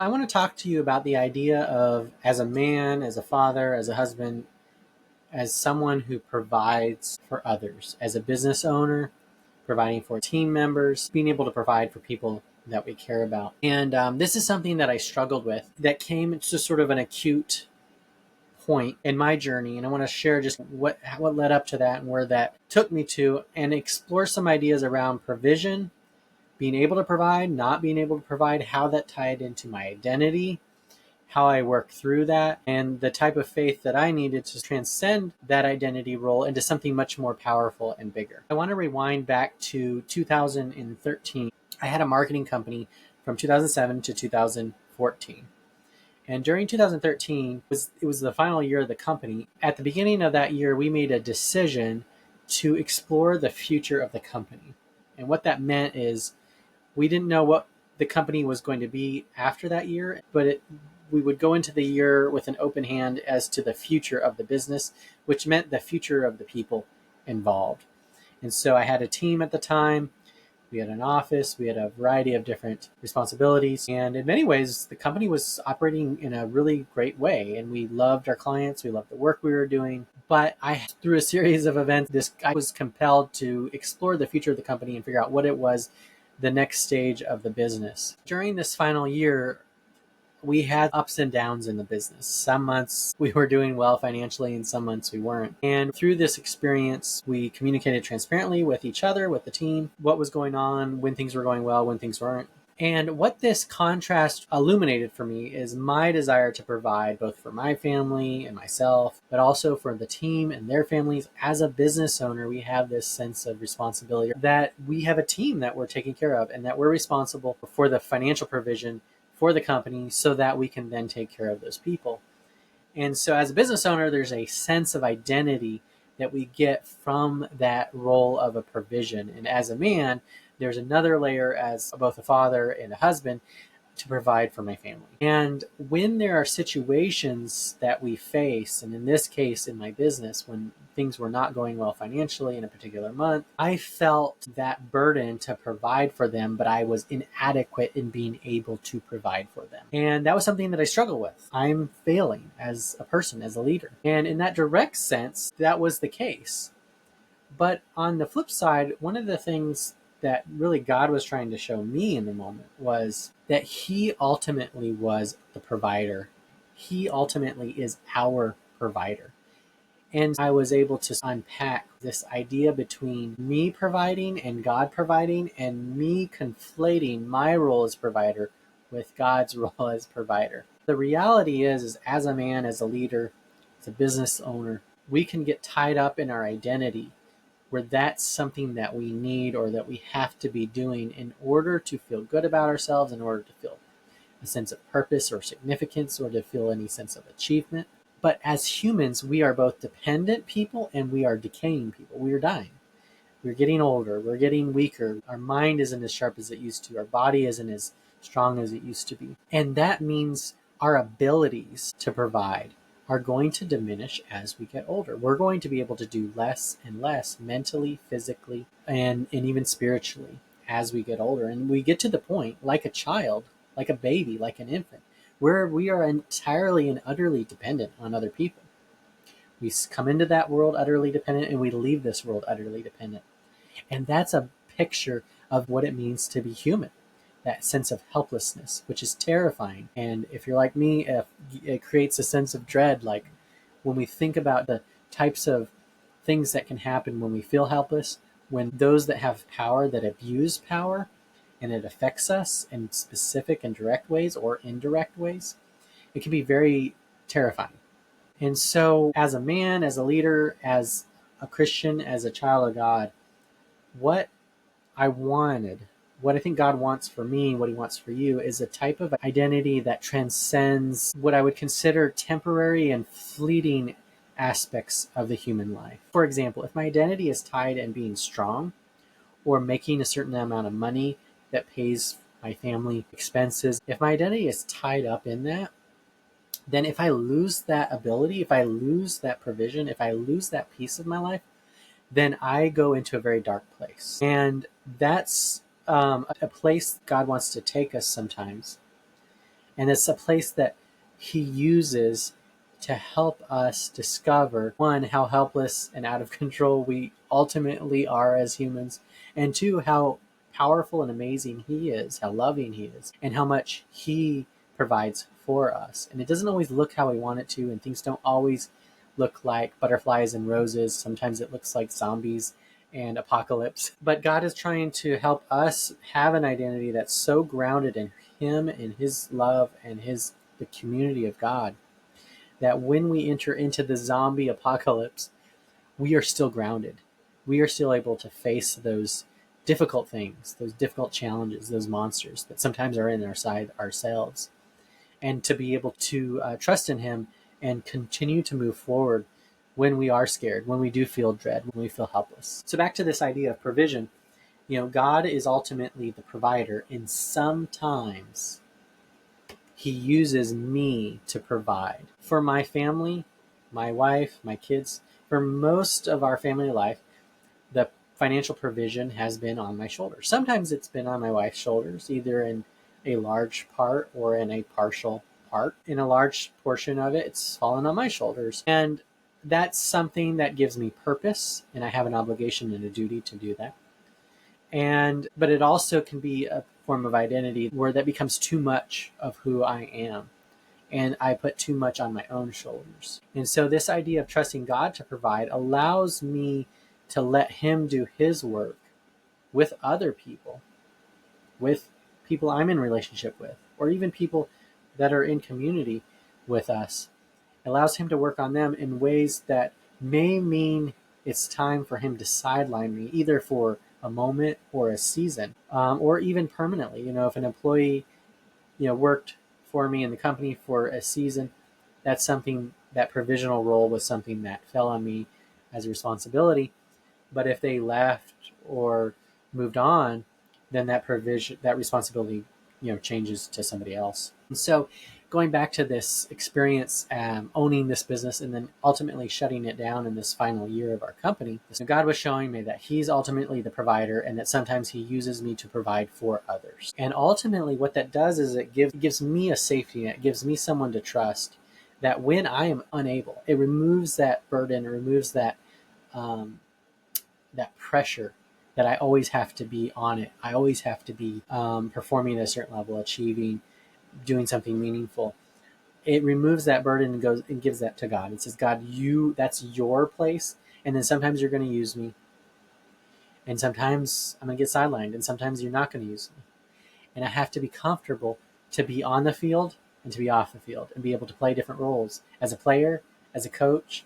I want to talk to you about the idea of, as a man, as a father, as a husband, as someone who provides for others, as a business owner, providing for team members, being able to provide for people that we care about. And this is something that I struggled with that came to sort of an acute point in my journey. And I want to share just what led up to that and where that took me to, and explore some ideas around provision, being able to provide, not being able to provide, how that tied into my identity, how I work through that, and the type of faith that I needed to transcend that identity role into something much more powerful and bigger. I want to rewind back to 2013. I had a marketing company from 2007 to 2014. And during 2013, it was the final year of the company. At the beginning of that year, we made a decision to explore the future of the company. And what that meant is we didn't know what the company was going to be after that year, but we would go into the year with an open hand as to the future of the business, which meant the future of the people involved. And so I had a team at the time. We had an office. We had a variety of different responsibilities. And in many ways, the company was operating in a really great way. And we loved our clients. We loved the work we were doing. But through a series of events, I was compelled to explore the future of the company and figure out what it was, the next stage of the business. During this final year, we had ups and downs in the business. Some months we were doing well financially and some months we weren't. And through this experience, we communicated transparently with each other, with the team, what was going on, when things were going well, when things weren't. And what this contrast illuminated for me is my desire to provide both for my family and myself, but also for the team and their families. As a business owner, we have this sense of responsibility that we have a team that we're taking care of and that we're responsible for the financial provision for the company so that we can then take care of those people. And so as a business owner, there's a sense of identity that we get from that role of a provision. And as a man, there's another layer as both a father and a husband to provide for my family. And when there are situations that we face, and in this case, in my business, when things were not going well financially in a particular month, I felt that burden to provide for them, but I was inadequate in being able to provide for them. And that was something that I struggle with. I'm failing as a person, as a leader. And in that direct sense, that was the case. But on the flip side, one of the things that really God was trying to show me in the moment was that He ultimately was the provider. He ultimately is our provider. And I was able to unpack this idea between me providing and God providing, and me conflating my role as provider with God's role as provider. The reality is as a man, as a leader, as a business owner, we can get tied up in our identity where that's something that we need or that we have to be doing in order to feel good about ourselves, in order to feel a sense of purpose or significance, or to feel any sense of achievement. But as humans, we are both dependent people and we are decaying people. We are dying. We're getting older. We're getting weaker. Our mind isn't as sharp as it used to. Our body isn't as strong as it used to be. And that means our abilities to provide are going to diminish as we get older. We're going to be able to do less and less mentally, physically, and even spiritually as we get older. And we get to the point, like a child, like a baby, like an infant, where we are entirely and utterly dependent on other people. We come into that world utterly dependent, and we leave this world utterly dependent. And that's a picture of what it means to be human. That sense of helplessness, which is terrifying. And if you're like me, it creates a sense of dread. Like when we think about the types of things that can happen when we feel helpless, when those that have power, that abuse power, and it affects us in specific and direct ways or indirect ways, it can be very terrifying. And so as a man, as a leader, as a Christian, as a child of God, what I think God wants for me, what He wants for you, is a type of identity that transcends what I would consider temporary and fleeting aspects of the human life. For example, if my identity is tied in being strong or making a certain amount of money that pays my family expenses, if my identity is tied up in that, then if I lose that ability, if I lose that provision, if I lose that piece of my life, then I go into a very dark place. And that's a place God wants to take us sometimes. And it's a place that he uses to help us discover, one, how helpless and out of control we ultimately are as humans, and two, how powerful and amazing he is, how loving he is, and how much he provides for us. And it doesn't always look how we want it to, and things don't always look like butterflies and roses. Sometimes it looks like zombies and apocalypse. But God is trying to help us have an identity that's so grounded in him and his love and the community of God that when we enter into the zombie apocalypse, we are still grounded. We are still able to face those difficult things, those difficult challenges, those monsters that sometimes are in our side ourselves, and to be able to trust in him and continue to move forward when we are scared, when we do feel dread, when we feel helpless. So back to this idea of provision, God is ultimately the provider, and sometimes he uses me to provide for my family, my wife, my kids. For most of our family life, the financial provision has been on my shoulders. Sometimes it's been on my wife's shoulders, either in a large part or in a partial part. In a large portion of it, it's fallen on my shoulders. And that's something that gives me purpose, and I have an obligation and a duty to do that. But it also can be a form of identity where that becomes too much of who I am, and I put too much on my own shoulders. And so this idea of trusting God to provide allows me to let him do his work with other people, with people I'm in relationship with, or even people that are in community with us. It allows him to work on them in ways that may mean it's time for him to sideline me, either for a moment or a season, or even permanently. If an employee, worked for me in the company for a season, that's something, that provisional role was something that fell on me as a responsibility. But if they left or moved on, then that responsibility, changes to somebody else. And so going back to this experience, owning this business and then ultimately shutting it down in this final year of our company, so God was showing me that he's ultimately the provider, and that sometimes he uses me to provide for others. And ultimately what that does is it gives me a safety net, it gives me someone to trust, that when I am unable, it removes that burden, it removes that pressure that I always have to be on it. I always have to be performing at a certain level, achieving, doing something meaningful. It removes that burden and goes and gives that to God. It says, God, that's your place. And then sometimes you're going to use me. And sometimes I'm going to get sidelined. And sometimes you're not going to use me. And I have to be comfortable to be on the field and to be off the field and be able to play different roles as a player, as a coach.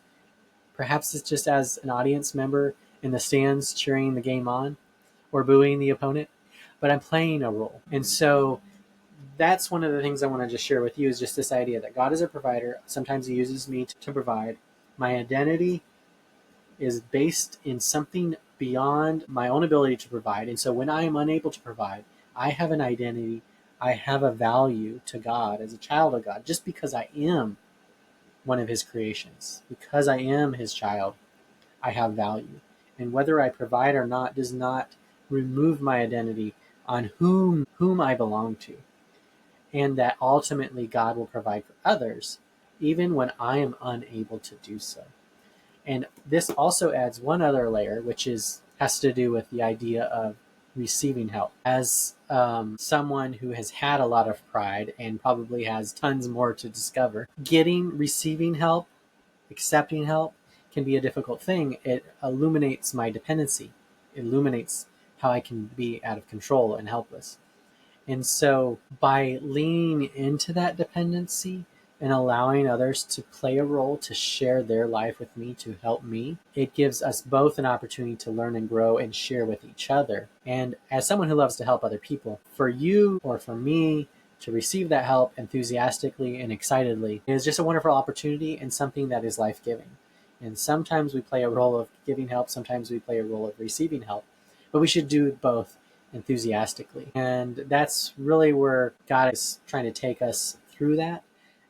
Perhaps it's just as an audience member in the stands cheering the game on or booing the opponent, but I'm playing a role. And so that's one of the things I want to just share with you, is just this idea that God is a provider. Sometimes he uses me to provide. My identity is based in something beyond my own ability to provide. And so when I am unable to provide, I have an identity, I have a value to God as a child of God, just because I am one of his creations. Because I am his child, I have value. And whether I provide or not does not remove my identity on whom I belong to. And that ultimately God will provide for others, even when I am unable to do so. And this also adds one other layer, which has to do with the idea of receiving help. As someone who has had a lot of pride and probably has tons more to discover, receiving help, accepting help can be a difficult thing. It illuminates my dependency. It illuminates how I can be out of control and helpless. And so by leaning into that dependency and allowing others to play a role, to share their life with me, to help me, it gives us both an opportunity to learn and grow and share with each other. And as someone who loves to help other people, for you or for me to receive that help enthusiastically and excitedly is just a wonderful opportunity and something that is life-giving. And sometimes we play a role of giving help, sometimes we play a role of receiving help, but we should do both enthusiastically. And that's really where God is trying to take us through that.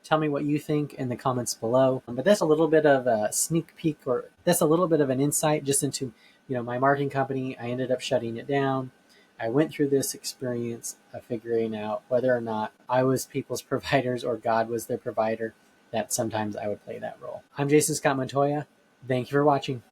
Tell me what you think in the comments below. But that's a little bit of a sneak peek, or that's a little bit of an insight just into, my marketing company. I ended up shutting it down. I went through this experience of figuring out whether or not I was people's providers or God was their provider, that sometimes I would play that role. I'm Jason Scott Montoya. Thank you for watching.